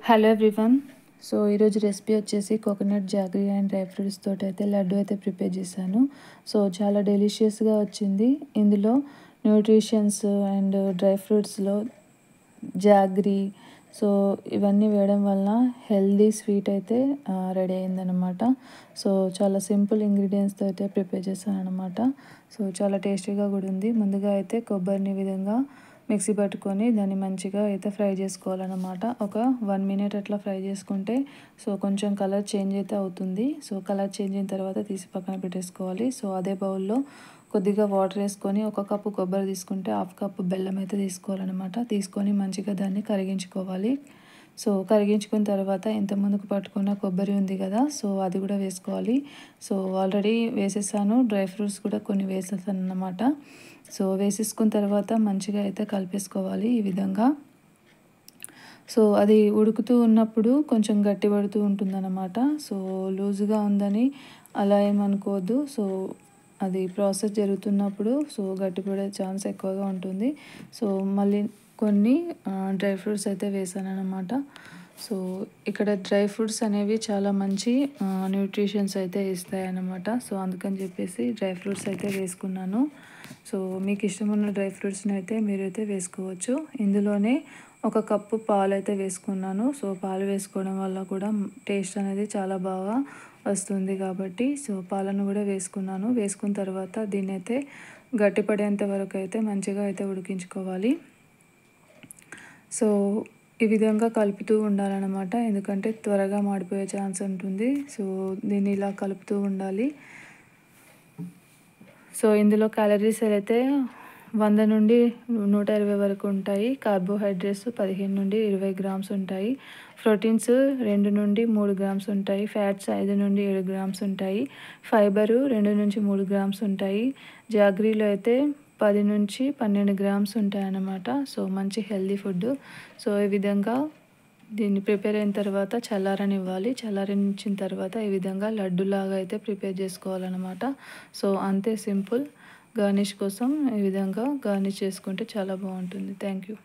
Hello everyone. So ఈరోజు recipe వచ్చేసి coconut jaggery and dry fruits తోటి అయితే లడ్డు అయితే ప్రిపేర్ చేశాను. సో చాలా డెలిషియస్గా వచ్చింది. ఇందులో న్యూట్రిషన్స్ అండ్ డ్రై ఫ్రూట్స్లో జాగరీ సో ఇవన్నీ వేయడం వల్ల హెల్దీ స్వీట్ అయితే రెడీ అయిందనమాట. సో చాలా సింపుల్ ఇంగ్రీడియంట్స్తో అయితే ప్రిపేర్ చేశాను అనమాట. సో చాలా టేస్టీగా కూడా ఉంది. ముందుగా అయితే కొబ్బరిని విధంగా మిక్సీ పట్టుకొని దాన్ని మంచిగా అయితే ఫ్రై చేసుకోవాలన్నమాట. ఒక 1 మినిట్ అట్లా ఫ్రై చేసుకుంటే సో కొంచెం కలర్ చేంజ్ అయితే అవుతుంది. సో కలర్ చేంజ్ అయిన తర్వాత తీసి పక్కన పెట్టేసుకోవాలి. సో అదే బౌల్లో కొద్దిగా వాటర్ వేసుకొని 1 కప్పు కొబ్బరి తీసుకుంటే 1/2 కప్పు బెల్లం అయితే తీసుకోవాలన్నమాట. తీసుకొని మంచిగా దాన్ని కరిగించుకోవాలి. సో కరిగించుకున్న తర్వాత ఇంత ముందుకు పట్టుకున్న కొబ్బరి ఉంది కదా, సో అది కూడా వేసుకోవాలి. సో ఆల్రెడీ వేసేసాను, డ్రై ఫ్రూట్స్ కూడా కొన్ని వేసేసాను అన్నమాట. సో వేసేసుకున్న తర్వాత మంచిగా అయితే కలిపేసుకోవాలి ఈ విధంగా. సో అది ఉడుకుతూ ఉన్నప్పుడు కొంచెం గట్టి పడుతూ ఉంటుందన్నమాట. సో లూజ్గా ఉందని అలా ఏమనుకోవద్దు. సో అది ప్రాసెస్ జరుగుతున్నప్పుడు సో గట్టిపడే ఛాన్స్ ఎక్కువగా ఉంటుంది. సో మళ్ళీ కొన్ని డ్రై ఫ్రూట్స్ అయితే వేసాను అన్నమాట. సో ఇక్కడ డ్రై ఫ్రూట్స్ అనేవి చాలా మంచి న్యూట్రిషన్స్ అయితే ఇస్తాయి అన్నమాట. సో అందుకని చెప్పేసి డ్రై ఫ్రూట్స్ అయితే వేసుకున్నాను. సో మీకు ఇష్టమున్న డ్రై ఫ్రూట్స్ని అయితే మీరైతే వేసుకోవచ్చు. ఇందులోనే 1 కప్పు పాలు అయితే వేసుకున్నాను. సో పాలు వేసుకోవడం వల్ల కూడా టేస్ట్ అనేది చాలా బాగా వస్తుంది కాబట్టి సో పాలను కూడా వేసుకున్నాను. వేసుకున్న తర్వాత దీన్ని అయితే గట్టిపడేంత వరకు అయితే మంచిగా అయితే ఉడికించుకోవాలి. సో ఈ విధంగా కలుపుతూ ఉండాలన్నమాట, ఎందుకంటే త్వరగా మాడిపోయే ఛాన్స్ ఉంటుంది. సో దీన్ని ఇలా కలుపుతూ ఉండాలి. సో ఇందులో క్యాలరీస్ అయితే 100 నుండి 120 వరకు ఉంటాయి. కార్బోహైడ్రేట్స్ 15 నుండి 20 గ్రామ్స్ ఉంటాయి. ప్రోటీన్స్ 2 నుండి 3 గ్రామ్స్ ఉంటాయి. ఫ్యాట్స్ 5 నుండి 7 గ్రామ్స్ ఉంటాయి. ఫైబరు 2 నుంచి 3 గ్రామ్స్ ఉంటాయి. జాగరీలో అయితే 10 నుంచి 12 గ్రామ్స్ ఉంటాయన్నమాట. సో మంచి హెల్దీ ఫుడ్. సో ఈ విధంగా దీన్ని ప్రిపేర్ అయిన తర్వాత చల్లారనివ్వాలి. చల్లారించిన తర్వాత ఈ విధంగా లడ్డులాగా అయితే ప్రిపేర్ చేసుకోవాలన్నమాట. సో అంతే సింపుల్. గార్నిష్ కోసం ఈ విధంగా గార్నిష్ చేసుకుంటే చాలా బాగుంటుంది. Thank you.